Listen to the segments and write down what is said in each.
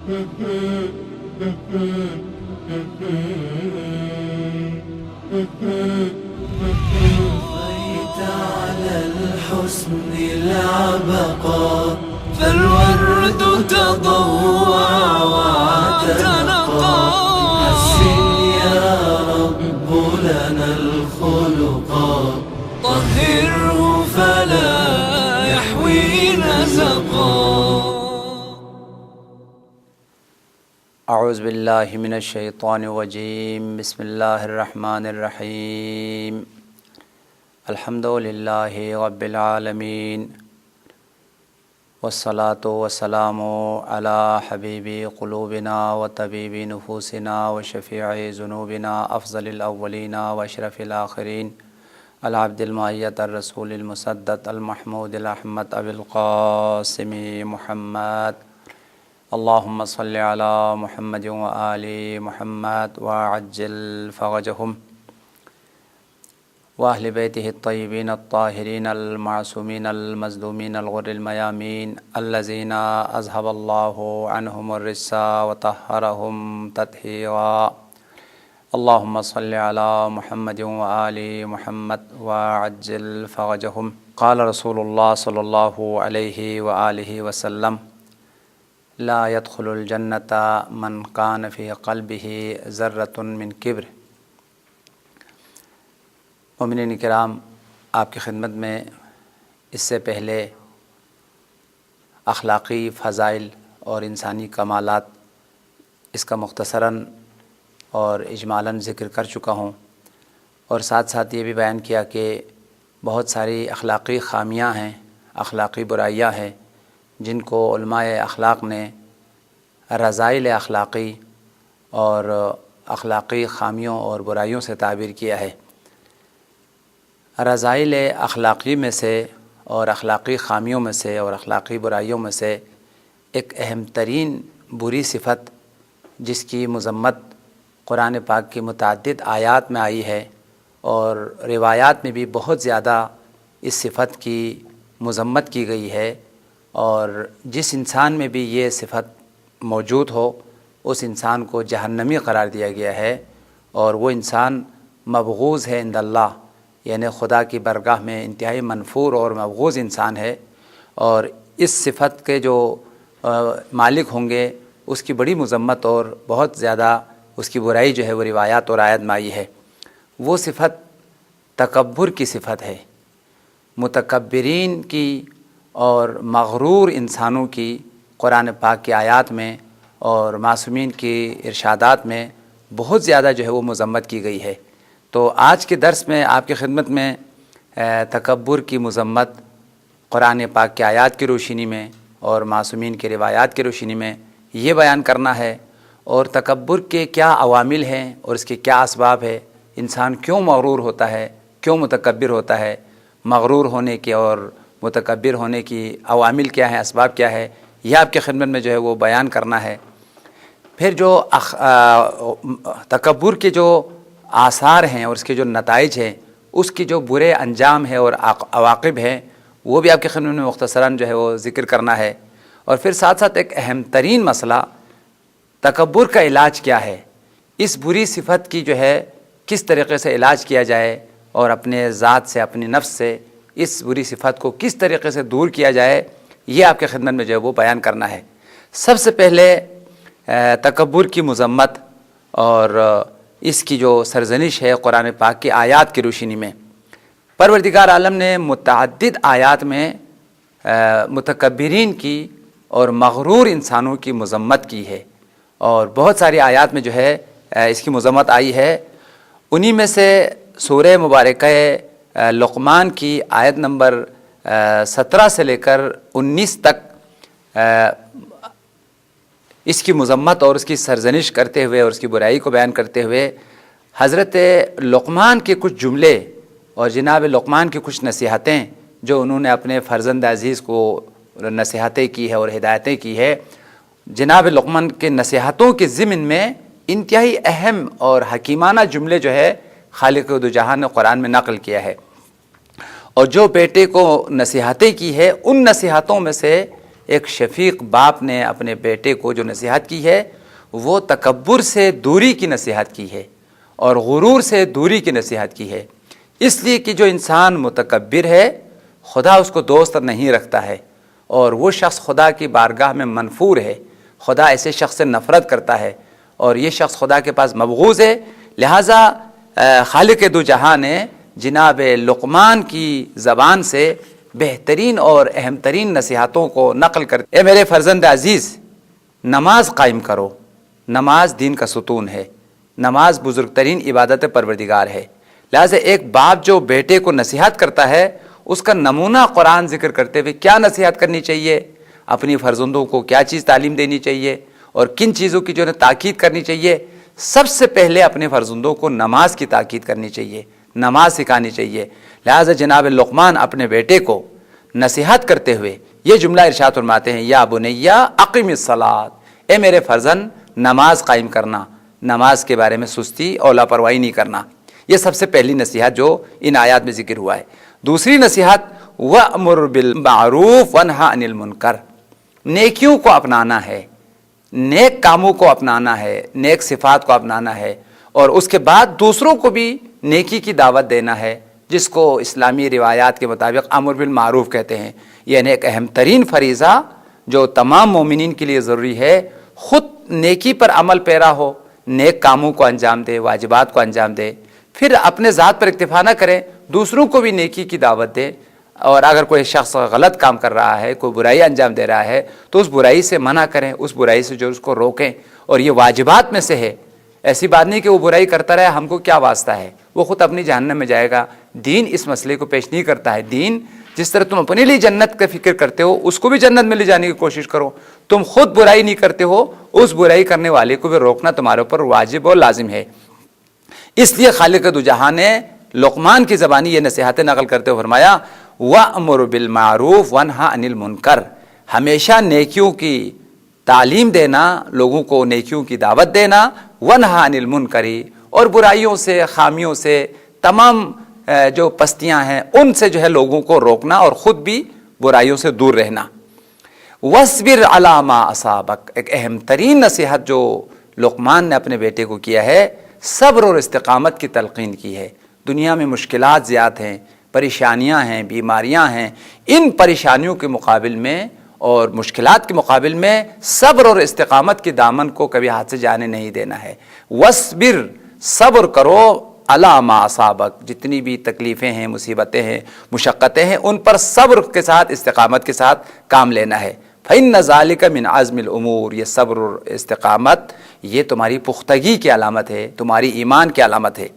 طفيت على الحسن العبقى فالورد تضوع واعتنقى حسن يا رب لنا الخلقا طهره فلا يحوي نزقا. اعوذ باللہ من الشیطان الرجیم. بسم اللہ الرحمن الرحیم. الحمد للہ رب العالمین والصلاة والسلام علی حبیب قلوبنا وطبیب نفوسنا وشفیع ذنوبنا افضل الاولین واشرف الآخرین العبد المعیت الرسول المسدد المحمود الاحمد ابی القاسم محمد. اللهم صل على محمد وآل محمد وعجل فرجهم وأهل بيته الطيبين الطاهرين المعصومين المظلومين الغر الميامين الذين أذهب الله عنهم الرجس وطهرهم تطهيرا. اللهم صل على محمد وآل محمد وعجل فرجهم. قال رسول الله صلى الله عليه وآله وسلم: لا يدخل الجنة من كان في قلبه ذرة من کبر. مومنین کرام، آپ کی خدمت میں اس سے پہلے اخلاقی فضائل اور انسانی کمالات اس کا مختصراً اور اجمالاً ذکر کر چکا ہوں، اور ساتھ ساتھ یہ بھی بیان کیا کہ بہت ساری اخلاقی خامیاں ہیں، اخلاقی برائیاں ہیں جن کو علماء اخلاق نے رذائل اخلاقی اور اخلاقی خامیوں اور برائیوں سے تعبیر کیا ہے. رذائل اخلاقی میں سے اور اخلاقی خامیوں میں سے اور اخلاقی برائیوں میں سے ایک اہم ترین بری صفت جس کی مذمت قرآن پاک کی متعدد آیات میں آئی ہے اور روایات میں بھی بہت زیادہ اس صفت کی مذمت کی گئی ہے، اور جس انسان میں بھی یہ صفت موجود ہو اس انسان کو جہنمی قرار دیا گیا ہے، اور وہ انسان مبغوض ہے عند اللہ، یعنی خدا کی بارگاہ میں انتہائی منفور اور مبغوض انسان ہے. اور اس صفت کے جو مالک ہوں گے اس کی بڑی مذمت اور بہت زیادہ اس کی برائی جو ہے وہ روایات اور آیات میں آئی ہے. وہ صفت تکبر کی صفت ہے. متکبرین کی اور مغرور انسانوں کی قرآن پاک کی آیات میں اور معصومین کی ارشادات میں بہت زیادہ جو ہے وہ مذمت کی گئی ہے. تو آج کے درس میں آپ کی خدمت میں تکبر کی مذمت قرآن پاک کی آیات کی روشنی میں اور معصومین کی روایات کی روشنی میں یہ بیان کرنا ہے، اور تکبر کے کیا عوامل ہیں اور اس کے کیا اسباب ہے، انسان کیوں مغرور ہوتا ہے، کیوں متکبر ہوتا ہے، مغرور ہونے کے اور متکبر ہونے کی عوامل کیا ہیں، اسباب کیا ہے، یہ آپ کی خدمت میں جو ہے وہ بیان کرنا ہے. پھر جو تکبر کے جو آثار ہیں اور اس کے جو نتائج ہیں، اس کی جو برے انجام ہے اور عواقب ہیں، وہ بھی آپ کی خدمت میں مختصراً جو ہے وہ ذکر کرنا ہے. اور پھر ساتھ ساتھ ایک اہم ترین مسئلہ تکبر کا علاج کیا ہے، اس بری صفت کی جو ہے کس طریقے سے علاج کیا جائے اور اپنے ذات سے اپنی نفس سے اس بری صفت کو کس طریقے سے دور کیا جائے، یہ آپ کی خدمت میں جو ہے وہ بیان کرنا ہے. سب سے پہلے تکبر کی مذمت اور اس کی جو سرزنش ہے قرآن پاک کی آیات کی روشنی میں. پروردگار عالم نے متعدد آیات میں متکبرین کی اور مغرور انسانوں کی مذمت کی ہے، اور بہت ساری آیات میں جو ہے اس کی مذمت آئی ہے. انہی میں سے سورہ مبارکہ لقمان کی آیت نمبر 17 سے لے کر 19 تک اس کی مذمت اور اس کی سرزنش کرتے ہوئے اور اس کی برائی کو بیان کرتے ہوئے حضرت لقمان کے کچھ جملے اور جناب لقمان کی کچھ نصیحتیں جو انہوں نے اپنے فرزند عزیز کو نصیحتیں کی ہے اور ہدایتیں کی ہے، جناب لقمان کے نصیحتوں کے ضمن میں انتہائی اہم اور حکیمانہ جملے جو ہے خالق دو جہان نے قرآن میں نقل کیا ہے، اور جو بیٹے کو نصیحتیں کی ہے ان نصیحتوں میں سے ایک شفیق باپ نے اپنے بیٹے کو جو نصیحت کی ہے وہ تکبر سے دوری کی نصیحت کی ہے اور غرور سے دوری کی نصیحت کی ہے، اس لیے کہ جو انسان متکبر ہے خدا اس کو دوست نہیں رکھتا ہے اور وہ شخص خدا کی بارگاہ میں منفور ہے، خدا ایسے شخص سے نفرت کرتا ہے اور یہ شخص خدا کے پاس مبغوض ہے۔ لہٰذا خالق دو جہاں نے جناب لقمان کی زبان سے بہترین اور اہم ترین نصیحتوں کو نقل کر، اے میرے فرزند عزیز، نماز قائم کرو، نماز دین کا ستون ہے، نماز بزرگ ترین عبادت پروردگار ہے۔ لہٰذا ایک باپ جو بیٹے کو نصیحت کرتا ہے اس کا نمونہ قرآن ذکر کرتے ہوئے کیا نصیحت کرنی چاہیے، اپنی فرزندوں کو کیا چیز تعلیم دینی چاہیے اور کن چیزوں کی جو ہے تاکید کرنی چاہیے۔ سب سے پہلے اپنے فرزندوں کو نماز کی تاکید کرنی چاہیے، نماز سکھانی چاہیے۔ لہٰذا جناب لقمان اپنے بیٹے کو نصیحت کرتے ہوئے یہ جملہ ارشاد فرماتے ہیں، یا بنیا اقم الصلاۃ، اے میرے فرزند نماز قائم کرنا، نماز کے بارے میں سستی اور لاپرواہی نہیں کرنا۔ یہ سب سے پہلی نصیحت جو ان آیات میں ذکر ہوا ہے۔ دوسری نصیحت وَأْمُرْ بِالْمَعْرُوفِ وَانْهَ عَنِ الْمُنْکَرِ، نیکیوں کو اپنانا ہے، نیک کاموں کو اپنانا ہے، نیک صفات کو اپنانا ہے اور اس کے بعد دوسروں کو بھی نیکی کی دعوت دینا ہے، جس کو اسلامی روایات کے مطابق امر بالمعروف کہتے ہیں۔ یعنی ایک اہم ترین فریضہ جو تمام مومنین کے لیے ضروری ہے، خود نیکی پر عمل پیرا ہو، نیک کاموں کو انجام دے، واجبات کو انجام دے، پھر اپنے ذات پر اکتفا نہ کرے، دوسروں کو بھی نیکی کی دعوت دے، اور اگر کوئی شخص غلط کام کر رہا ہے، کوئی برائی انجام دے رہا ہے تو اس برائی سے منع کریں، اس برائی سے جو اس کو روکیں، اور یہ واجبات میں سے ہے۔ ایسی بات نہیں کہ وہ برائی کرتا رہے، ہم کو کیا واسطہ ہے، وہ خود اپنی جہنم میں جائے گا۔ دین اس مسئلے کو پیش نہیں کرتا ہے۔ دین جس طرح تم اپنے لیے جنت کا فکر کرتے ہو اس کو بھی جنت میں لے جانے کی کوشش کرو۔ تم خود برائی نہیں کرتے ہو، اس برائی کرنے والے کو بھی روکنا تمہارے اوپر واجب اور لازم ہے۔ اس لیے خالق دو جہاں نے لقمان کی زبانی یہ نصیحتیں نقل کرتے ہوئے فرمایا، وَأْمُرْ بِالْمَعْرُوفِ وَانْهَ عَنِ الْمُنْکَرِ، ہمیشہ نیکیوں کی تعلیم دینا، لوگوں کو نیکیوں کی دعوت دینا، وَانْهَ عَنِ الْمُنْکَرِ، اور برائیوں سے، خامیوں سے، تمام جو پستیاں ہیں ان سے جو ہے لوگوں کو روکنا اور خود بھی برائیوں سے دور رہنا۔ وَاصْبِرْ عَلَىٰ مَا أَصَابَكَ، ایک اہم ترین نصیحت جو لقمان نے اپنے بیٹے کو کیا ہے، صبر اور استقامت کی تلقین کی ہے۔ دنیا میں مشکلات زیادہ ہیں، پریشانیاں ہیں، بیماریاں ہیں، ان پریشانیوں کے مقابل میں اور مشکلات کے مقابل میں صبر اور استقامت کے دامن کو کبھی ہاتھ سے جانے نہیں دینا ہے۔ وَاصْبِرْ، صبر کرو، عَلَىٰ مَا أَصَابَكَ، جتنی بھی تکلیفیں ہیں، مصیبتیں ہیں، مشقتیں ہیں، ان پر صبر کے ساتھ، استقامت کے ساتھ کام لینا ہے۔ فَإِنَّ ذَلِكَ مِنْ عَزْمِ الْأُمُورِ، یہ صبر اور استقامت یہ تمہاری پختگی کی علامت ہے، تمہاری ایمان کی علامت ہے۔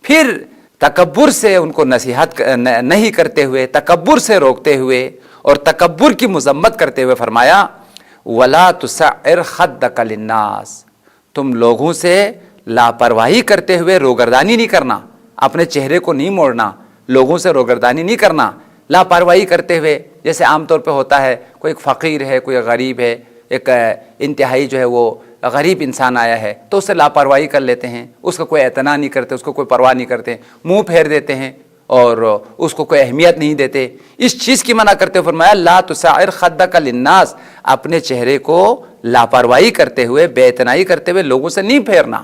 پھر تکبر سے ان کو نصیحت نہیں کرتے ہوئے، تکبر سے روکتے ہوئے اور تکبر کی مذمت کرتے ہوئے فرمایا، وَلَا تُسَعِّرْ خَدَّكَ لِلنَّاسِ، تم لوگوں سے لاپرواہی کرتے ہوئے روگردانی نہیں کرنا، اپنے چہرے کو نہیں موڑنا، لوگوں سے روگردانی نہیں کرنا، لاپرواہی کرتے ہوئے، جیسے عام طور پہ ہوتا ہے، کوئی ایک فقیر ہے، کوئی غریب ہے، ایک انتہائی جو ہے وہ غریب انسان آیا ہے تو اس سے لاپرواہی کر لیتے ہیں، اس کا کوئی اعتنا نہیں کرتے، اس کو کوئی پرواہ نہیں کرتے، منہ پھیر دیتے ہیں اور اس کو کوئی اہمیت نہیں دیتے۔ اس چیز کی منع کرتے ہوئے فرمایا، لا تسعر خدک للناس، اپنے چہرے کو لاپرواہی کرتے ہوئے، بے اعتنائی کرتے ہوئے لوگوں سے نہیں پھیرنا۔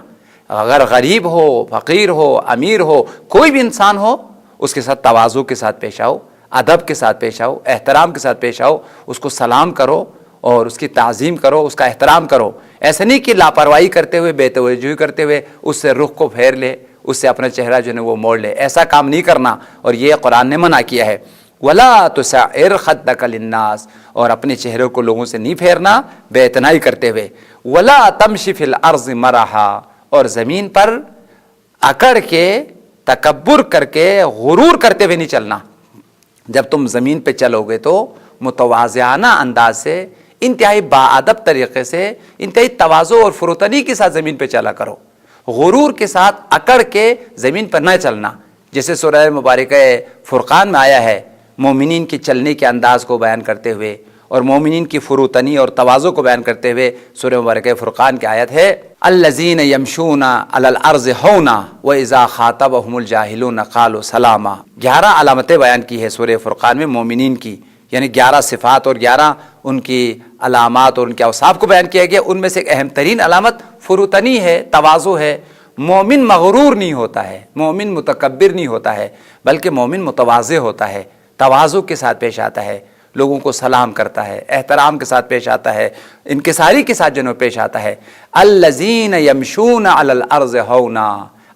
اگر غریب ہو، فقیر ہو، امیر ہو، کوئی بھی انسان ہو، اس کے ساتھ تواضع کے ساتھ پیش آؤ، ادب کے ساتھ پیش آؤ، احترام کے ساتھ پیش آؤ، اس کو سلام کرو اور اس کی تعظیم کرو، اس کا احترام کرو۔ ایسا نہیں کہ لاپرواہی کرتے ہوئے، بے توجہی کرتے ہوئے اس سے رخ کو پھیر لے، اس سے اپنا چہرہ جو ہے وہ موڑ لے، ایسا کام نہیں کرنا، اور یہ قرآن نے منع کیا ہے۔ وَلَا تُسَعِّرْ خَدَّكَ لِلنَّاسِ، اور اپنے چہرے کو لوگوں سے نہیں پھیرنا بے اعتنائی کرتے ہوئے۔ وَلَا تَمْشِ فِي الْأَرْضِ مَرَحًا، اور زمین پر اکڑ کے، تکبر کر کے، غرور کرتے ہوئے نہیں چلنا۔ جب تم زمین پہ چلو گے تو متواضعانہ انداز سے، انتہائی باادب طریقے سے، انتہائی تواضع اور فروتنی کے ساتھ زمین پہ چلا کرو، غرور کے ساتھ اکڑ کے زمین پر نہ چلنا۔ جیسے سورہ مبارکہ فرقان میں آیا ہے، مومنین کی چلنے کے انداز کو بیان کرتے ہوئے اور مومنین کی فروتنی اور تواضع کو بیان کرتے ہوئے سورہ مبارکہ فرقان کی آیت ہے، الذین یمشون علی الارض ہونا واذا خاطبهم الجاہلون قالوا سلاما۔ 11 علامتیں بیان کی ہے سورہ فرقان میں مومنین کی یعنی 11 صفات اور 11 ان کی علامات اور ان کے اوصاف کو بیان کیا گیا. ان میں سے ایک اہم ترین علامت فروتنی ہے، تواضع ہے. مومن مغرور نہیں ہوتا ہے، مومن متکبر نہیں ہوتا ہے، بلکہ مومن متواضع ہوتا ہے، تواضع کے ساتھ پیش آتا ہے، لوگوں کو سلام کرتا ہے، احترام کے ساتھ پیش آتا ہے، انکساری کے ساتھ جنوں پیش آتا ہے. الذین یمشون علی الارض ہونا،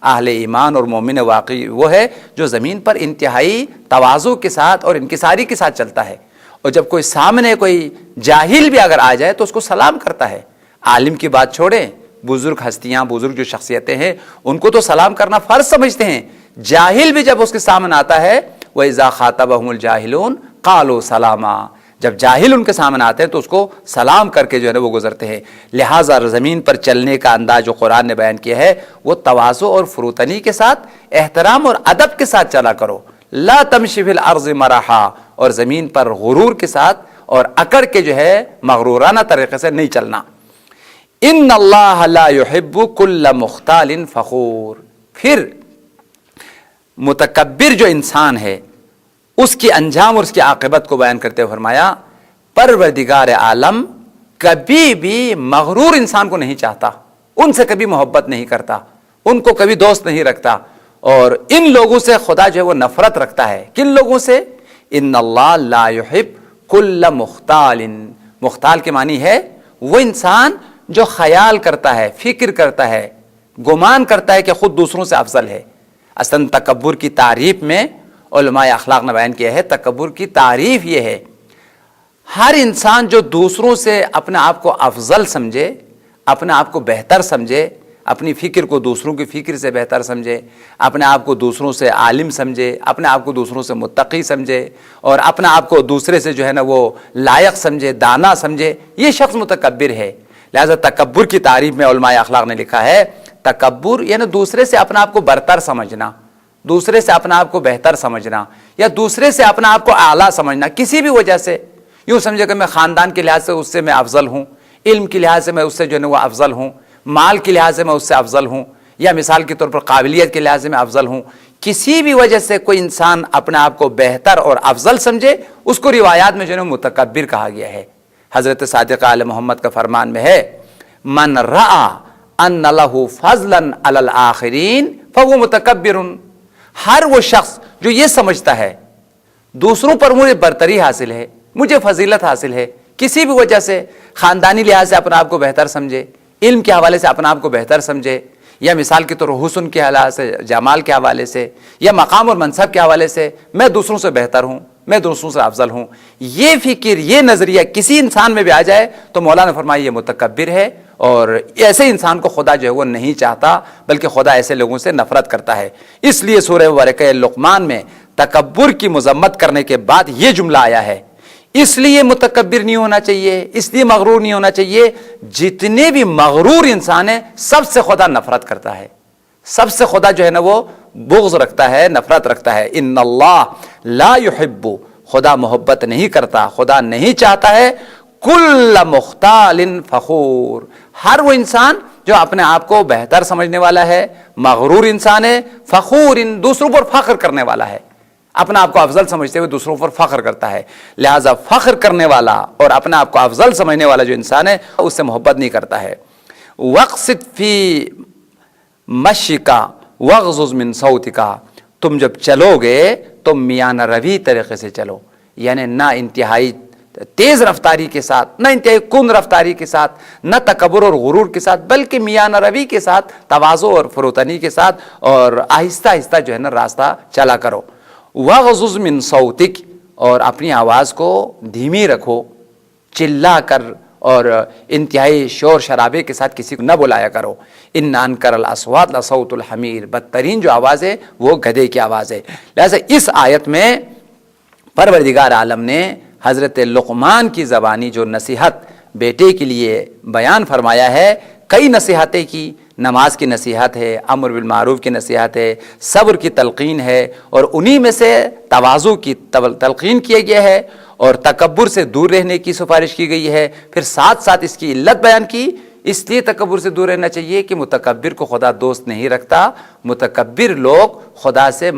اہل ایمان اور مومن واقعی وہ ہے جو زمین پر انتہائی تواضع کے ساتھ اور انکساری کے ساتھ چلتا ہے. اور جب کوئی سامنے کوئی جاہل بھی اگر آ جائے تو اس کو سلام کرتا ہے. عالم کی بات چھوڑیں، بزرگ ہستیاں، بزرگ جو شخصیتیں ہیں ان کو تو سلام کرنا فرض سمجھتے ہیں. جاہل بھی جب اس کے سامنے آتا ہے وَإِذَا خَاطَبَهُمُ الْجَاهِلُونَ قَالُوا سَلَامًا، جب جاہل ان کے سامنے آتے ہیں تو اس کو سلام کر کے جو ہے نا وہ گزرتے ہیں. لہٰذا زمین پر چلنے کا انداز جو قرآن نے بیان کیا ہے وہ تواضع اور فروتنی کے ساتھ، احترام اور ادب کے ساتھ چلا کرو. لا تمشی فی الارض مرحا، اور زمین پر غرور کے ساتھ اور اکڑ کے جو ہے مغرورانہ طریقے سے نہیں چلنا. ان اللہ لا يحب کل مختال فخور. پھر متکبر جو انسان ہے اس کی انجام اور اس کی عاقبت کو بیان کرتے ہوئے فرمایا پروردگار عالم کبھی بھی مغرور انسان کو نہیں چاہتا، ان سے کبھی محبت نہیں کرتا، ان کو کبھی دوست نہیں رکھتا. اور ان لوگوں سے خدا جو ہے وہ نفرت رکھتا ہے. کن لوگوں سے؟ ان اللہ لا يحب کل مختال. مختال کے معنی ہے وہ انسان جو خیال کرتا ہے، فکر کرتا ہے، گمان کرتا ہے کہ خود دوسروں سے افضل ہے. اصلاً تکبر کی تعریف میں علماء اخلاق نے بیان کیا ہے، تکبر کی تعریف یہ ہے ہر انسان جو دوسروں سے اپنے آپ کو افضل سمجھے، اپنے آپ کو بہتر سمجھے، اپنی فکر کو دوسروں کی فکر سے بہتر سمجھے، اپنے آپ کو دوسروں سے عالم سمجھے، اپنے آپ کو دوسروں سے متقی سمجھے، اور اپنے آپ کو دوسرے سے جو ہے نا وہ لائق سمجھے، دانا سمجھے، یہ شخص متکبر ہے. لہذا تکبر کی تعریف میں علماء اخلاق نے لکھا ہے تکبر یعنی دوسرے سے اپنے آپ کو برتر سمجھنا، دوسرے سے اپنے آپ کو بہتر سمجھنا، یا دوسرے سے اپنے آپ کو اعلیٰ سمجھنا کسی بھی وجہ سے. یوں سمجھے کہ میں خاندان کے لحاظ سے اس سے میں افضل ہوں، علم کے لحاظ سے میں اس سے جو ہے وہ افضل ہوں، مال کے لحاظ سے میں اس سے افضل ہوں، یا مثال کے طور پر قابلیت کے لحاظ سے میں افضل ہوں. کسی بھی وجہ سے کوئی انسان اپنے آپ کو بہتر اور افضل سمجھے اس کو روایات میں جو ہے متکبر کہا گیا ہے. حضرت صادق آل محمد کا فرمان میں ہے من رأى ان له فضلا علی الآخرین فهو متکبر. ہر وہ شخص جو یہ سمجھتا ہے دوسروں پر مجھے برتری حاصل ہے، مجھے فضیلت حاصل ہے، کسی بھی وجہ سے خاندانی لحاظ سے اپنے آپ کو بہتر سمجھے، علم کے حوالے سے اپنے آپ کو بہتر سمجھے، یا مثال کے طور حسن کے حوالے سے، جمال کے حوالے سے، یا مقام اور منصب کے حوالے سے میں دوسروں سے بہتر ہوں، میں دوسروں سے افضل ہوں، یہ فکر، یہ نظریہ کسی انسان میں بھی آ جائے تو مولا نے فرمایا یہ متکبر ہے. اور ایسے انسان کو خدا جو ہے وہ نہیں چاہتا، بلکہ خدا ایسے لوگوں سے نفرت کرتا ہے. اس لیے سورہ مبارکہ لقمان میں تکبر کی مذمت کرنے کے بعد یہ جملہ آیا ہے. اس لیے متکبر نہیں ہونا چاہیے، اس لیے مغرور نہیں ہونا چاہیے. جتنے بھی مغرور انسان ہیں سب سے خدا نفرت کرتا ہے، سب سے خدا جو ہے نا وہ بغض رکھتا ہے، نفرت رکھتا ہے. ان اللہ لا يحب، خدا محبت نہیں کرتا، خدا نہیں چاہتا ہے کل مختال فخور، ہر وہ انسان جو اپنے آپ کو بہتر سمجھنے والا ہے، مغرور انسان ہے، فخور دوسروں پر فخر کرنے والا ہے، اپنے آپ کو افضل سمجھتے ہوئے دوسروں پر فخر کرتا ہے. لہذا فخر کرنے والا اور اپنے آپ کو افضل سمجھنے والا جو انسان ہے اس سے محبت نہیں کرتا ہے. وقصد فی مشیکا وغضض من صوتکا، تم جب چلو گے تو میانہ روی طریقے سے چلو، یعنی نہ انتہائی تیز رفتاری کے ساتھ، نہ انتہائی کند رفتاری کے ساتھ، نہ تکبر اور غرور کے ساتھ، بلکہ میانہ روی کے ساتھ، تواضع اور فروتنی کے ساتھ، اور آہستہ آہستہ جو ہے نا راستہ چلا کرو. وغضض من صوتک، اور اپنی آواز کو دھیمی رکھو، چلا کر اور انتہائی شور شرابے کے ساتھ کسی کو نہ بلایا کرو. ان انکر الاصوات لصوت الحمیر، بدترین جو آواز ہے وہ گدھے کی آواز ہے. لہذا اس آیت میں پروردگار عالم نے حضرت لقمان کی زبانی جو نصیحت بیٹے کے لیے بیان فرمایا ہے، کئی نصیحتیں کی. نماز کی نصیحت ہے، امر بالمعروف کی نصیحت ہے، صبر کی تلقین ہے، اور انہی میں سے تواضع کی تلقین کیا گیا ہے، اور تکبر سے دور رہنے کی سفارش کی گئی ہے. پھر ساتھ ساتھ اس کی علت بیان کی، اس لیے تکبر سے دور رہنا چاہیے کہ متکبر کو خدا دوست نہیں رکھتا، متکبر لوگ خدا سے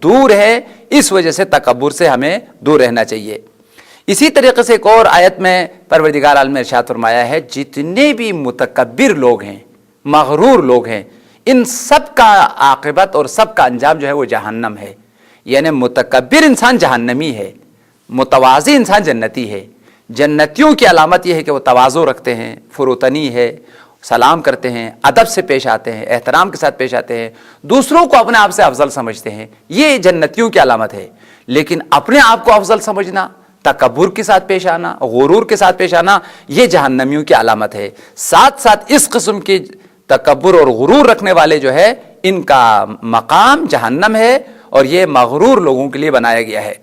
دور ہے، اس وجہ سے تکبر سے ہمیں دور رہنا چاہیے. اسی طریقے سے ایک اور آیت میں پروردگار عالم نے ارشاد فرمایا ہے جتنے بھی متکبر لوگ ہیں، مغرور لوگ ہیں، ان سب کا عاقبت اور سب کا انجام جو ہے وہ جہنم ہے. یعنی متکبر انسان جہنمی ہے، متواضع انسان جنتی ہے. جنتیوں کی علامت یہ ہے کہ وہ تواضع رکھتے ہیں، فروتنی ہے، سلام کرتے ہیں، ادب سے پیش آتے ہیں، احترام کے ساتھ پیش آتے ہیں، دوسروں کو اپنے آپ سے افضل سمجھتے ہیں. یہ جنتیوں کی علامت ہے. لیکن اپنے آپ کو افضل سمجھنا، تکبر کے ساتھ پیش آنا، غرور کے ساتھ پیش آنا، یہ جہنمیوں کی علامت ہے. ساتھ ساتھ اس قسم کی تکبر اور غرور رکھنے والے جو ہے ان کا مقام جہنم ہے، اور یہ مغرور لوگوں کے لیے بنایا گیا ہے.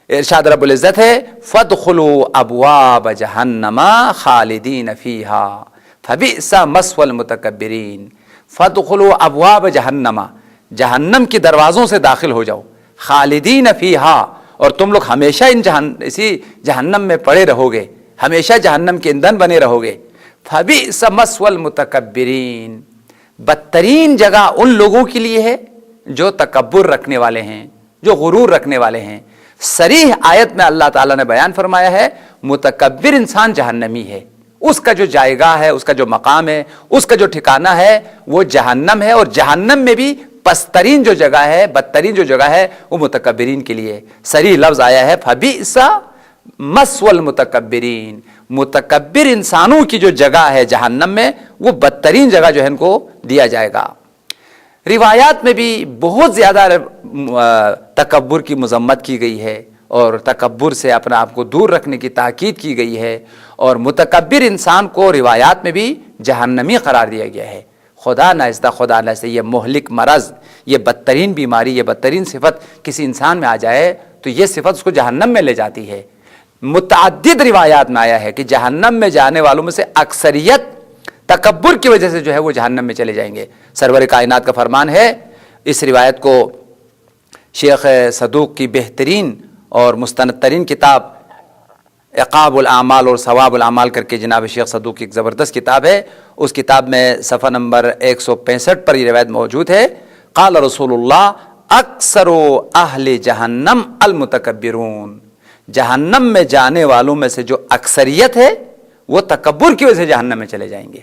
ارشاد رب العزت ہے فَادْخُلُوا أَبْوَابَ جَهَنَّمَ خَالِدِينَ فِيهَا فَبِئْسَ مَثْوَى الْمُتَكَبِّرِينَ. فَادْخُلُوا أَبْوَابَ جَهَنَّمَ، جہنم کے دروازوں سے داخل ہو جاؤ. خالدین فیہا، اور تم لوگ ہمیشہ اسی جہنم میں پڑے رہو گے، ہمیشہ جہنم کے ایندھن بنے رہو گے. فَبِئْسَ مَثْوَى الْمُتَكَبِّرِينَ، بدترین جگہ ان لوگوں کے لیے ہے جو تکبر رکھنے والے ہیں، جو غرور رکھنے والے ہیں. صریح آیت میں اللہ تعالیٰ نے بیان فرمایا ہے متکبر انسان جہنمی ہے، اس کا جو جائگہ ہے، اس کا جو مقام ہے، اس کا جو ٹھکانہ ہے وہ جہنم ہے. اور جہنم میں بھی پسترین جو جگہ ہے، بدترین جو جگہ ہے وہ متکبرین کے لیے. صریح لفظ آیا ہے فَبِئْسَ مَثْوَى الْمُتَكَبِّرِينَ. متکبر انسانوں کی جو جگہ ہے جہنم میں، وہ بدترین جگہ جو ہے ان کو دیا جائے گا. روایات میں بھی بہت زیادہ تکبر کی مذمت کی گئی ہے، اور تکبر سے اپنے آپ کو دور رکھنے کی تاکید کی گئی ہے. اور متکبر انسان کو روایات میں بھی جہنمی قرار دیا گیا ہے. خدا نائستہ یہ مہلک مرض، یہ بدترین بیماری، یہ بدترین صفت کسی انسان میں آ جائے تو یہ صفت اس کو جہنم میں لے جاتی ہے. متعدد روایات میں آیا ہے کہ جہنم میں جانے والوں میں سے اکثریت تکبر کی وجہ سے جو ہے وہ جہنم میں چلے جائیں گے. سرور کائنات کا فرمان ہے، اس روایت کو شیخ صدوق کی بہترین اور مستند ترین کتاب عقاب الاعمال اور ثواب الاعمال کر کے جناب شیخ صدوق کی ایک زبردست کتاب ہے، اس کتاب میں صفحہ نمبر 165 پر یہ روایت موجود ہے. قال رسول اللہ اکثر اہل جہنم المتکبرون. جہنم میں جانے والوں میں سے جو اکثریت ہے وہ تکبر کی وجہ سے جہنم میں چلے جائیں گے.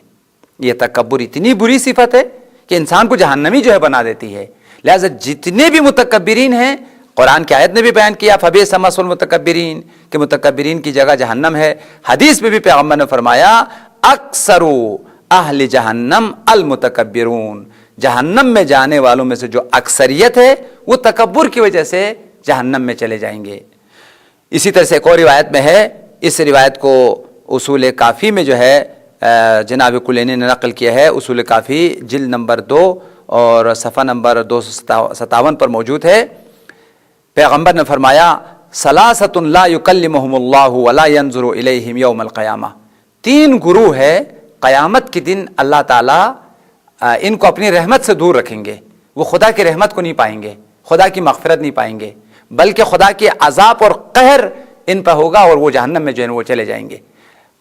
یہ تکبر اتنی بری صفت ہے کہ انسان کو جہنمی جو ہے بنا دیتی ہے. لہذا جتنے بھی متکبرین ہیں، قرآن کی آیت نے بھی بیان کیا فَبِئْسَ مَثْوَى الْمُتَكَبِّرِينَ کہ متکبرین کی جگہ جہنم ہے. حدیث میں بھی پیغمبر نے فرمایا اکثر اہل جہنم المتکبرون. جہنم میں جانے والوں میں سے جو اکثریت ہے وہ تکبر کی وجہ سے جہنم میں چلے جائیں گے. اسی طرح سے ایک اور روایت میں ہے، اس روایت کو اصول کافی میں جو ہے جناب کلینی نے نقل کیا ہے. اصول کافی جلد نمبر 2 اور صفحہ نمبر 257 پر موجود ہے. پیغمبر نے فرمایا ثلاثۃ لا یکلمہم اللہ ولا ینظر الیہم یوم القیامہ. 3 گروہ ہے قیامت کے دن اللہ تعالیٰ ان کو اپنی رحمت سے دور رکھیں گے. وہ خدا کی رحمت کو نہیں پائیں گے، خدا کی مغفرت نہیں پائیں گے، بلکہ خدا کے عذاب اور قہر ان پر ہوگا، اور وہ جہنم میں جو ہے وہ چلے جائیں گے.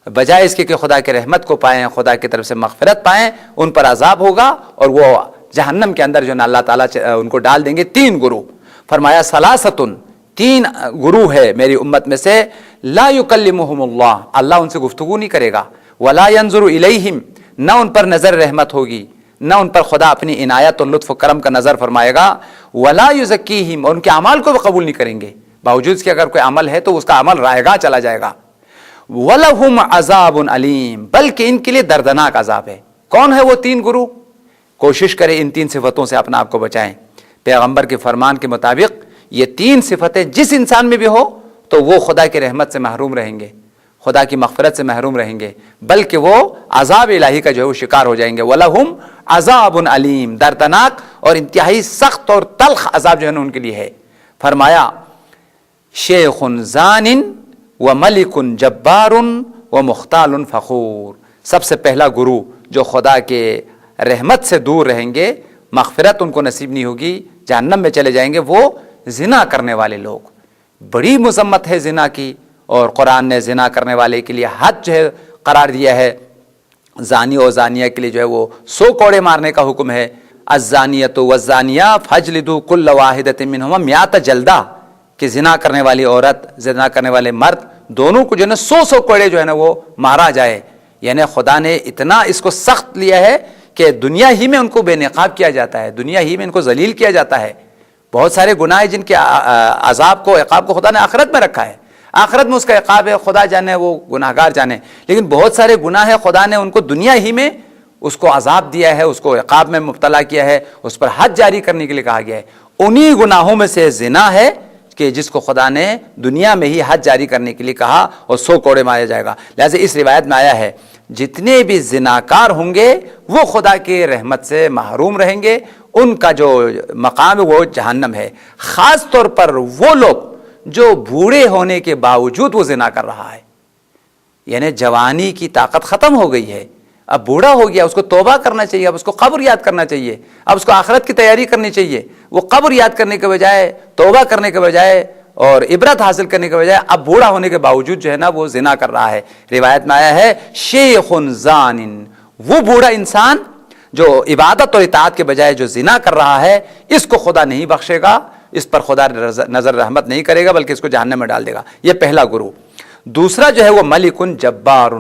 بجائے اس کے کہ خدا کی رحمت کو پائیں، خدا کی طرف سے مغفرت پائیں، ان پر عذاب ہوگا اور وہ جہنم کے اندر جو ہے اللہ تعالیٰ ان کو ڈال دیں گے. 3 گروہ. فرمایا ثلاثۃ 3 گروہ ہے میری امت میں سے لا یکلمہم اللہ، اللہ ان سے گفتگو نہیں کرے گا، ولا ینظر الیہم، نہ ان پر نظر رحمت ہوگی، نہ ان پر خدا اپنی عنایت اور لطف و کرم کا نظر فرمائے گا، ولا یزکیہم، اور ان کے اعمال کو بھی قبول نہیں کریں گے، باوجود اس کے اگر کوئی عمل ہے تو اس کا عمل رائے گاہ چلا جائے گا. وَلَهُمْ عَذَابٌ عَلِيمٌ، بلکہ ان کے لیے دردناک عذاب ہے. کون ہے وہ 3 گروہ؟ کوشش کریں ان 3 صفتوں سے اپنا آپ کو بچائیں. پیغمبر کے فرمان کے مطابق یہ 3 صفتیں جس انسان میں بھی ہو تو وہ خدا کی رحمت سے محروم رہیں گے، خدا کی مغفرت سے محروم رہیں گے، بلکہ وہ عذاب الہی کا جو ہے وہ شکار ہو جائیں گے. وَلَهُمْ عَذَابٌ عَلِيمٌ، دردناک اور انتہائی سخت اور تلخ عذاب جو ہے ان کے لیے ہے. فرمایا شیخ زان وملک جبار ومختال فخور. سب سے پہلا گروہ جو خدا کے رحمت سے دور رہیں گے، مغفرت ان کو نصیب نہیں ہوگی، جہنم میں چلے جائیں گے، وہ زنا کرنے والے لوگ. بڑی مذمت ہے زنا کی، اور قرآن نے زنا کرنے والے کے لیے حد جو ہے قرار دیا ہے. زانی اور زانیہ کے لیے جو ہے وہ 100 کوڑے مارنے کا حکم ہے. الزانیۃ والزانیہ فاجلدوا کل واحدۃ منہما 100 جلدہ، کہ زنا کرنے والی عورت، زنا کرنے والے مرد دونوں کو جو ہے نا 100 کوڑے جو ہے نا وہ مارا جائے. یعنی خدا نے اتنا اس کو سخت لیا ہے کہ دنیا ہی میں ان کو بے نقاب کیا جاتا ہے, دنیا ہی میں ان کو ذلیل کیا جاتا ہے. بہت سارے گناہ ہیں جن کے عذاب کو, عقاب کو خدا نے آخرت میں رکھا ہے, آخرت میں اس کا عقاب ہے, خدا جانے وہ گناہگار جانے. لیکن بہت سارے گناہ ہیں خدا نے ان کو دنیا ہی میں اس کو عذاب دیا ہے, اس کو عقاب میں مبتلا کیا ہے, اس پر حد جاری کرنے کے لیے کہا گیا ہے. انہی گناہوں میں سے زنا ہے کہ جس کو خدا نے دنیا میں ہی حد جاری کرنے کے لیے کہا اور 100 کوڑے مارے جائے گا. لہٰذا اس روایت میں آیا ہے جتنے بھی زناکار ہوں گے وہ خدا کی رحمت سے محروم رہیں گے, ان کا جو مقام ہے وہ جہنم ہے. خاص طور پر وہ لوگ جو بوڑھے ہونے کے باوجود وہ زنا کر رہا ہے, یعنی جوانی کی طاقت ختم ہو گئی ہے, اب بوڑھا ہو گیا, اس کو توبہ کرنا چاہیے, اب اس کو قبر یاد کرنا چاہیے, اب اس کو آخرت کی تیاری کرنی چاہیے. وہ قبر یاد کرنے کے بجائے, توبہ کرنے کے بجائے اور عبرت حاصل کرنے کے بجائے اب بوڑھا ہونے کے باوجود جو ہے نا وہ زنا کر رہا ہے. روایت میں آیا ہے شیخ زان, وہ بوڑھا انسان جو عبادت اور اطاعت کے بجائے جو زنا کر رہا ہے, اس کو خدا نہیں بخشے گا, اس پر خدا نظر رحمت نہیں کرے گا بلکہ اس کو جہنم میں ڈال دے گا. یہ پہلا گروہ. دوسرا جو ہے وہ ملک جبار,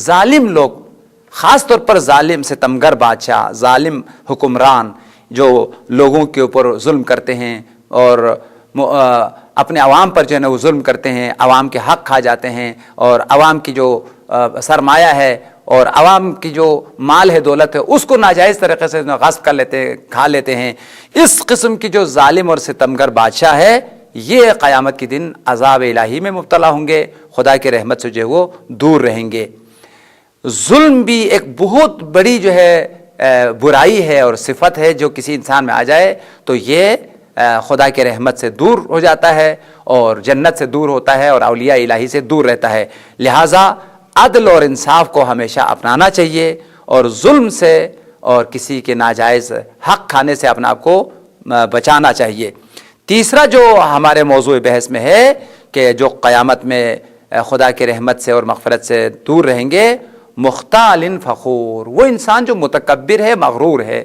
ظالم لوگ, خاص طور پر ظالم ستمگر بادشاہ, ظالم حکمران جو لوگوں کے اوپر ظلم کرتے ہیں اور اپنے عوام پر جو ہے نا وہ ظلم کرتے ہیں, عوام کے حق کھا جاتے ہیں اور عوام کی جو سرمایہ ہے اور عوام کی جو مال ہے, دولت ہے, اس کو ناجائز طریقے سے غصب کر لیتے ہیں, کھا لیتے ہیں. اس قسم کی جو ظالم اور ستمگر بادشاہ ہے یہ قیامت کے دن عذاب الہی میں مبتلا ہوں گے, خدا کی رحمت سے جو ہے وہ دور رہیں گے. ظلم بھی ایک بہت بڑی جو ہے برائی ہے اور صفت ہے, جو کسی انسان میں آ جائے تو یہ خدا کے رحمت سے دور ہو جاتا ہے اور جنت سے دور ہوتا ہے اور اولیاء الہی سے دور رہتا ہے. لہٰذا عدل اور انصاف کو ہمیشہ اپنانا چاہیے اور ظلم سے اور کسی کے ناجائز حق کھانے سے اپنے آپ کو بچانا چاہیے. تیسرا جو ہمارے موضوع بحث میں ہے کہ جو قیامت میں خدا کے رحمت سے اور مغفرت سے دور رہیں گے, مختال فخور, وہ انسان جو متکبر ہے, مغرور ہے.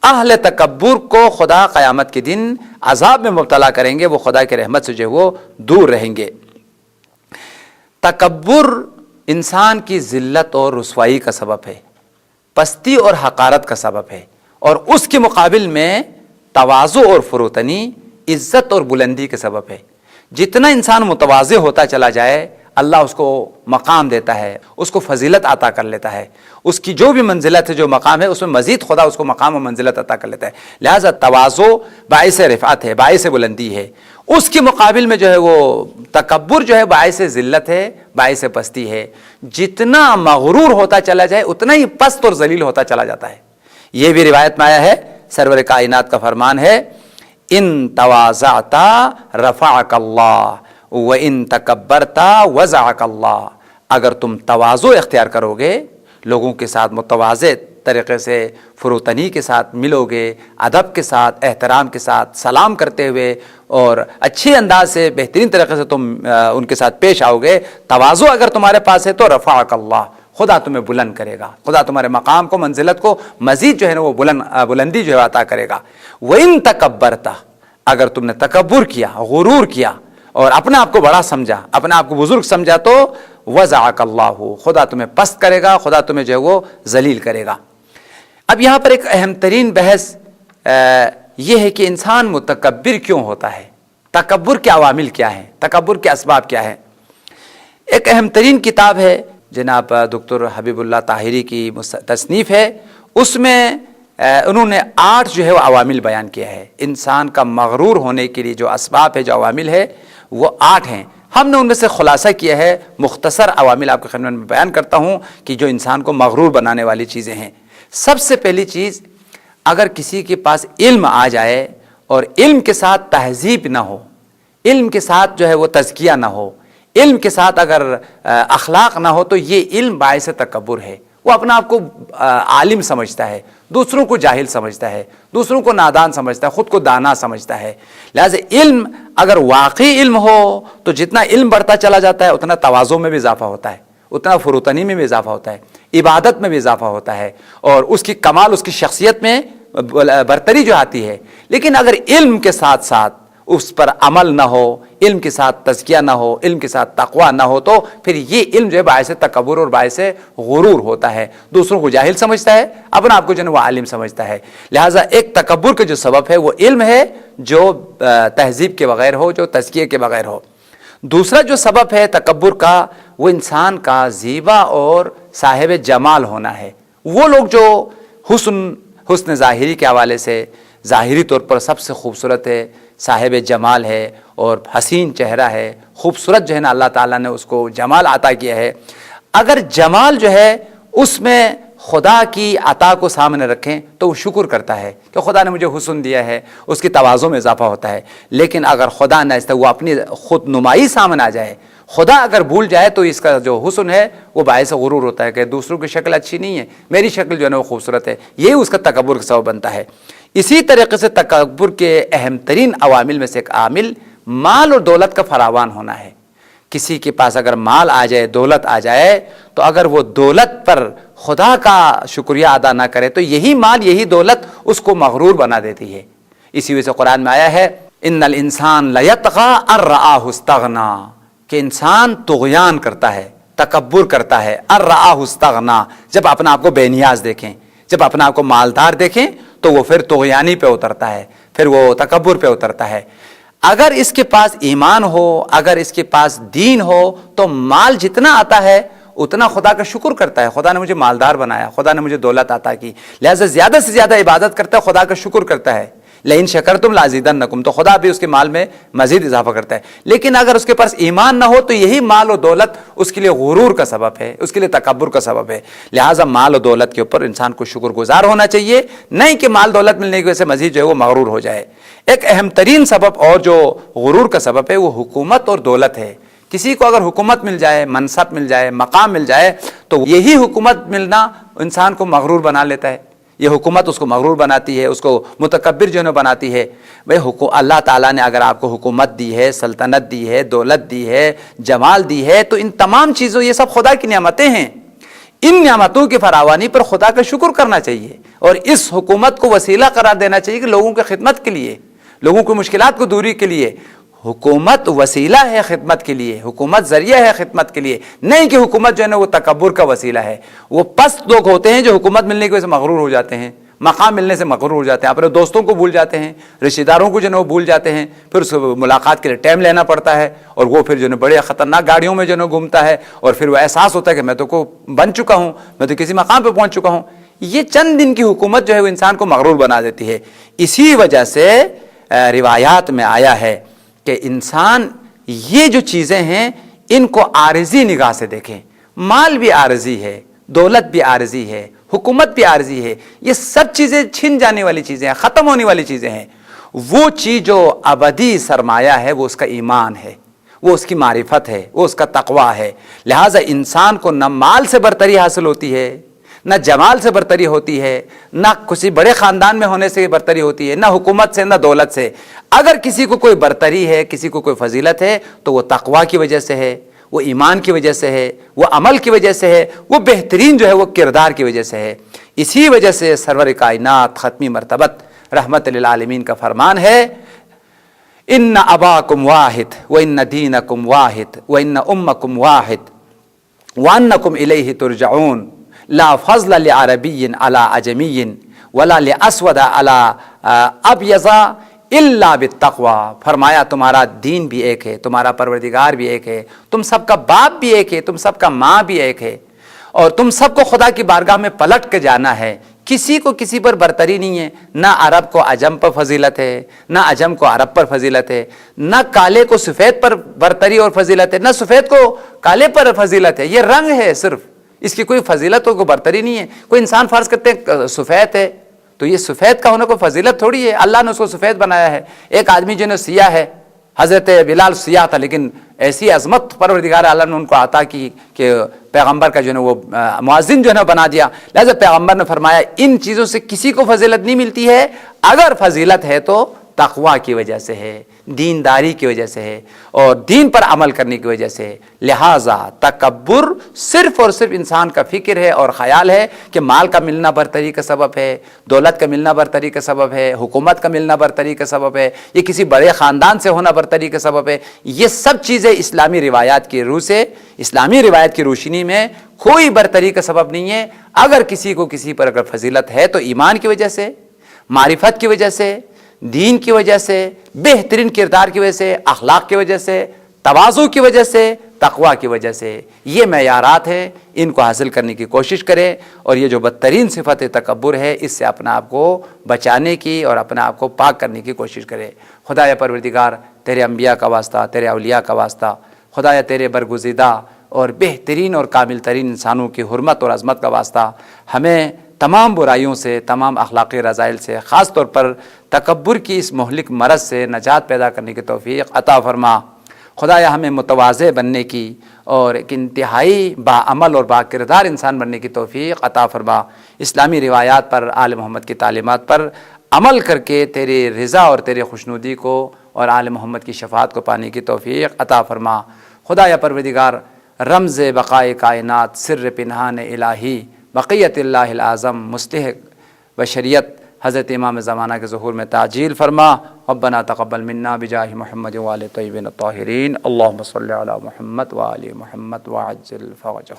اہل تکبر کو خدا قیامت کے دن عذاب میں مبتلا کریں گے, وہ خدا کے رحمت سے جو وہ دور رہیں گے. تکبر انسان کی ذلت اور رسوائی کا سبب ہے, پستی اور حقارت کا سبب ہے, اور اس کے مقابل میں تواضع اور فروتنی عزت اور بلندی کے سبب ہے. جتنا انسان متواضع ہوتا چلا جائے اللہ اس کو مقام دیتا ہے, اس کو فضیلت عطا کر لیتا ہے, اس کی جو بھی منزلت ہے, جو مقام ہے, اس میں مزید خدا اس کو مقام و منزلت عطا کر لیتا ہے. لہٰذا تواضع باعث رفعت ہے, باعث بلندی ہے. اس کے مقابل میں جو ہے وہ تکبر جو ہے باعث ذلت ہے, باعث پستی ہے. جتنا مغرور ہوتا چلا جائے اتنا ہی پست اور ذلیل ہوتا چلا جاتا ہے. یہ بھی روایت میں آیا ہے, سرور کائنات کا فرمان ہے ان تواضعت رفعک اللہ وَإِن تَكَبَّرْتَ وَزَعَكَ اللَّهُ, اگر تم تواضع اختیار کرو گے, لوگوں کے ساتھ متواضع طریقے سے فروتنی کے ساتھ ملو گے, ادب کے ساتھ, احترام کے ساتھ, سلام کرتے ہوئے اور اچھے انداز سے بہترین طریقے سے تم ان کے ساتھ پیش آؤ گے, تواضع اگر تمہارے پاس ہے تو رفعک اللہ, خدا تمہیں بلند کرے گا, خدا تمہارے مقام کو, منزلت کو مزید جو ہے نا وہ بلندی جو ہے عطا کرے گا. وَإِن تَكَبَّرْتَ, اگر تم نے تکبر کیا, غرور کیا اور اپنے آپ کو بڑا سمجھا, اپنے آپ کو بزرگ سمجھا, تو وَزَعَكَ اللَّهُ, خدا تمہیں پست کرے گا, خدا تمہیں جو ہے وہ ذلیل کرے گا. اب یہاں پر ایک اہم ترین بحث یہ ہے کہ انسان متکبر کیوں ہوتا ہے, تکبر کے عوامل کیا ہیں, تکبر کے اسباب کیا ہیں. ایک اہم ترین کتاب ہے جناب دکتر حبیب اللہ طاہری کی تصنیف ہے, اس میں انہوں نے 8 جو ہے وہ عوامل بیان کیا ہے. انسان کا مغرور ہونے کے لیے جو اسباب ہے, جو عوامل ہے وہ 8 ہیں. ہم نے ان میں سے خلاصہ کیا ہے, مختصر عوامل آپ کے خدمت میں بیان کرتا ہوں کہ جو انسان کو مغرور بنانے والی چیزیں ہیں. سب سے پہلی چیز, اگر کسی کے پاس علم آ جائے اور علم کے ساتھ تہذیب نہ ہو, علم کے ساتھ جو ہے وہ تزکیہ نہ ہو, علم کے ساتھ اگر اخلاق نہ ہو, تو یہ علم باعث تکبر ہے. وہ اپنا آپ کو عالم سمجھتا ہے, دوسروں کو جاہل سمجھتا ہے, دوسروں کو نادان سمجھتا ہے, خود کو دانا سمجھتا ہے. لہٰذا علم اگر واقعی علم ہو تو جتنا علم بڑھتا چلا جاتا ہے اتنا تواضع میں بھی اضافہ ہوتا ہے, اتنا فروتنی میں بھی اضافہ ہوتا ہے, عبادت میں بھی اضافہ ہوتا ہے, اور اس کی کمال, اس کی شخصیت میں برتری جو آتی ہے. لیکن اگر علم کے ساتھ ساتھ اس پر عمل نہ ہو، علم کے ساتھ تزکیہ نہ ہو، علم کے ساتھ تقویٰ نہ ہو، تو پھر یہ علم جو ہے باعث تکبر اور باعث غرور ہوتا ہے، دوسروں کو جاہل سمجھتا ہے، اپنا آپ کو جو ہے وہ عالم سمجھتا ہے۔ لہٰذا ایک تکبر کا جو سبب ہے وہ علم ہے جو تہذیب کے بغیر ہو، جو تزکیے کے بغیر ہو۔ دوسرا جو سبب ہے تکبر کا وہ انسان کا زیبا اور صاحب جمال ہونا ہے۔ وہ لوگ جو حسن ظاہری کے حوالے سے ظاہری طور پر سب سے خوبصورت ہے، صاحب جمال ہے اور حسین چہرہ ہے، خوبصورت جو ہے نا اللہ تعالیٰ نے اس کو جمال عطا کیا ہے، اگر جمال جو ہے اس میں خدا کی عطا کو سامنے رکھیں تو وہ شکر کرتا ہے کہ خدا نے مجھے حسن دیا ہے، اس کی تواضع میں اضافہ ہوتا ہے۔ لیکن اگر خدا نہ اس طرح وہ اپنی خود نمائی سامنے آ جائے، خدا اگر بھول جائے، تو اس کا جو حسن ہے وہ باعث غرور ہوتا ہے کہ دوسروں کی شکل اچھی نہیں ہے، میری شکل جو ہے نا وہ خوبصورت ہے، یہی اس کا تکبر کا سبب بنتا ہے۔ اسی طریقے سے تکبر کے اہم ترین عوامل میں سے ایک عامل مال اور دولت کا فراوان ہونا ہے۔ کسی کے پاس اگر مال آ جائے، دولت آ جائے، تو اگر وہ دولت پر خدا کا شکریہ ادا نہ کرے تو یہی مال، یہی دولت اس کو مغرور بنا دیتی ہے۔ اسی وجہ سے قرآن میں آیا ہے ان الانسان لیطغی ان رآہ استغنی، کہ انسان طغیان کرتا ہے، تکبر کرتا ہے، ان رآہ استغنی، جب اپنا آپ کو بے نیاز دیکھیں، جب اپنا آپ کو مالدار دیکھیں تو وہ پھر طغیانی پہ اترتا ہے، پھر وہ تکبر پہ اترتا ہے۔ اگر اس کے پاس ایمان ہو، اگر اس کے پاس دین ہو، تو مال جتنا آتا ہے اتنا خدا کا شکر کرتا ہے، خدا نے مجھے مالدار بنایا، خدا نے مجھے دولت عطا کی، لہذا زیادہ سے زیادہ عبادت کرتا ہے، خدا کا شکر کرتا ہے۔ لئن شکرتم لازیدنکم، تو خدا بھی اس کے مال میں مزید اضافہ کرتا ہے۔ لیکن اگر اس کے پاس ایمان نہ ہو تو یہی مال و دولت اس کے لیے غرور کا سبب ہے، اس کے لیے تکبر کا سبب ہے۔ لہٰذا مال و دولت کے اوپر انسان کو شکر گزار ہونا چاہیے، نہیں کہ مال دولت ملنے کی وجہ سے مزید جو ہے وہ مغرور ہو جائے۔ ایک اہم ترین سبب اور جو غرور کا سبب ہے وہ حکومت اور دولت ہے۔ کسی کو اگر حکومت مل جائے، منصب مل جائے، مقام مل جائے، تو یہی حکومت ملنا انسان کو مغرور بنا لیتا ہے، یہ حکومت اس کو مغرور بناتی ہے، اس کو متکبر جو ہے بناتی ہے۔ بھائی اللہ تعالیٰ نے اگر آپ کو حکومت دی ہے، سلطنت دی ہے، دولت دی ہے، جمال دی ہے، تو ان تمام چیزوں، یہ سب خدا کی نعمتیں ہیں، ان نعمتوں کی فراوانی پر خدا کا شکر کرنا چاہیے اور اس حکومت کو وسیلہ قرار دینا چاہیے کہ لوگوں کی خدمت کے لیے، لوگوں کی مشکلات کو دوری کے لیے۔ حکومت وسیلہ ہے خدمت کے لیے، حکومت ذریعہ ہے خدمت کے لیے، نہیں کہ حکومت جو ہے نا وہ تکبر کا وسیلہ ہے۔ وہ پست لوگ ہوتے ہیں جو حکومت ملنے کی وجہ سے مغرور ہو جاتے ہیں، مقام ملنے سے مغرور ہو جاتے ہیں، اپنے دوستوں کو بھول جاتے ہیں، رشتہ داروں کو جو ہے نا وہ بھول جاتے ہیں، پھر اس ملاقات کے لیے ٹائم لینا پڑتا ہے، اور وہ پھر جو ہے بڑے خطرناک گاڑیوں میں جو ہے نا گھومتا ہے، اور پھر وہ احساس ہوتا ہے کہ میں تو کو بن چکا ہوں، میں تو کسی مقام پہ پہنچ چکا ہوں۔ یہ چند دن کی حکومت جو ہے وہ انسان کو مغرور بنا دیتی ہے۔ اسی وجہ سے روایات میں آیا ہے کہ انسان یہ جو چیزیں ہیں ان کو عارضی نگاہ سے دیکھیں۔ مال بھی عارضی ہے، دولت بھی عارضی ہے، حکومت بھی عارضی ہے، یہ سب چیزیں چھن جانے والی چیزیں ہیں، ختم ہونے والی چیزیں ہیں۔ وہ چیز جو ابدی سرمایہ ہے وہ اس کا ایمان ہے، وہ اس کی معرفت ہے، وہ اس کا تقویٰ ہے۔ لہٰذا انسان کو نہ مال سے برتری حاصل ہوتی ہے، نہ جمال سے برتری ہوتی ہے، نہ کسی بڑے خاندان میں ہونے سے برتری ہوتی ہے، نہ حکومت سے، نہ دولت سے۔ اگر کسی کو کوئی برتری ہے، کسی کو کوئی فضیلت ہے، تو وہ تقویٰ کی وجہ سے ہے، وہ ایمان کی وجہ سے ہے، وہ عمل کی وجہ سے ہے، وہ بہترین جو ہے وہ کردار کی وجہ سے ہے۔ اسی وجہ سے سرور کائنات ختمی مرتبت رحمت للعالمین کا فرمان ہے ان اباکم واحد وان دینکم واحد وان امکم واحد وانکم الیہ ترجعون لا فضل لعربی علی عجمی ولا لاسود علی ابیض الا بالتقوی۔ فرمایا تمہارا دین بھی ایک ہے، تمہارا پروردگار بھی ایک ہے، تم سب کا باپ بھی ایک ہے، تم سب کا ماں بھی ایک ہے، اور تم سب کو خدا کی بارگاہ میں پلٹ کے جانا ہے۔ کسی کو کسی پر برتری نہیں ہے، نہ عرب کو عجم پر فضیلت ہے، نہ عجم کو عرب پر فضیلت ہے، نہ کالے کو سفید پر برتری اور فضیلت ہے، نہ سفید کو کالے پر فضیلت ہے۔ یہ رنگ ہے صرف، اس کی کوئی فضیلت کو برتری نہیں ہے۔ کوئی انسان فرض کرتے ہیں سفید ہے تو یہ سفید کا ہونا کوئی فضیلت تھوڑی ہے، اللہ نے اس کو سفید بنایا ہے۔ ایک آدمی جو ہے سیاہ ہے، حضرت بلال سیاہ تھا، لیکن ایسی عظمت پروردگار عالم نے ان کو عطا کی کہ پیغمبر کا جو ہے وہ مؤذن جو ہے بنا دیا۔ لہذا پیغمبر نے فرمایا ان چیزوں سے کسی کو فضیلت نہیں ملتی ہے، اگر فضیلت ہے تو تقویٰ کی وجہ سے ہے، دینداری کی وجہ سے ہے اور دین پر عمل کرنے کی وجہ سے ہے۔ لہٰذا تکبر صرف اور صرف انسان کا فکر ہے اور خیال ہے کہ مال کا ملنا برتری کا سبب ہے، دولت کا ملنا برتری کا سبب ہے، حکومت کا ملنا برتری کا سبب ہے، یہ کسی بڑے خاندان سے ہونا برتری کا سبب ہے۔ یہ سب چیزیں اسلامی روایات کی روح سے، اسلامی روایت کی روشنی میں کوئی برتری کا سبب نہیں ہے۔ اگر کسی کو کسی پر اگر فضیلت ہے تو ایمان کی وجہ سے، معرفت کی وجہ سے، دین کی وجہ سے، بہترین کردار کی وجہ سے، اخلاق کی وجہ سے، تواضع کی وجہ سے، تقوی کی وجہ سے، یہ معیارات ہیں، ان کو حاصل کرنے کی کوشش کریں۔ اور یہ جو بدترین صفت تکبر ہے، اس سے اپنا آپ کو بچانے کی اور اپنے آپ کو پاک کرنے کی کوشش کریں۔ خدایا پروردگار، تیرے انبیاء کا واسطہ، تیرے اولیاء کا واسطہ، خدایا تیرے برگزیدہ اور بہترین اور کامل ترین انسانوں کی حرمت اور عظمت کا واسطہ، ہمیں تمام برائیوں سے، تمام اخلاقی رذائل سے، خاص طور پر تکبر کی اس مہلک مرض سے نجات پیدا کرنے کی توفیق عطا فرما۔ خدایا ہمیں متواضع بننے کی اور ایک انتہائی باعمل اور با کردار انسان بننے کی توفیق عطا فرما۔ اسلامی روایات پر، آل محمد کی تعلیمات پر عمل کر کے تیری رضا اور تیرے خوشنودی کو اور آل محمد کی شفاعت کو پانے کی توفیق عطا فرما۔ خدایا پروردگار، رمز بقائے کائنات، سر پنہان الہی، بقیت اللہ الاعظم، مستحق بشریت حضرت امام زمانہ کے ظہور میں تعجیل فرما۔ ربنا تقبل منا بجاہ محمد وآل طیبین الطاہرین، اللہم صلی علی محمد وآل محمد وعجل فرجہ۔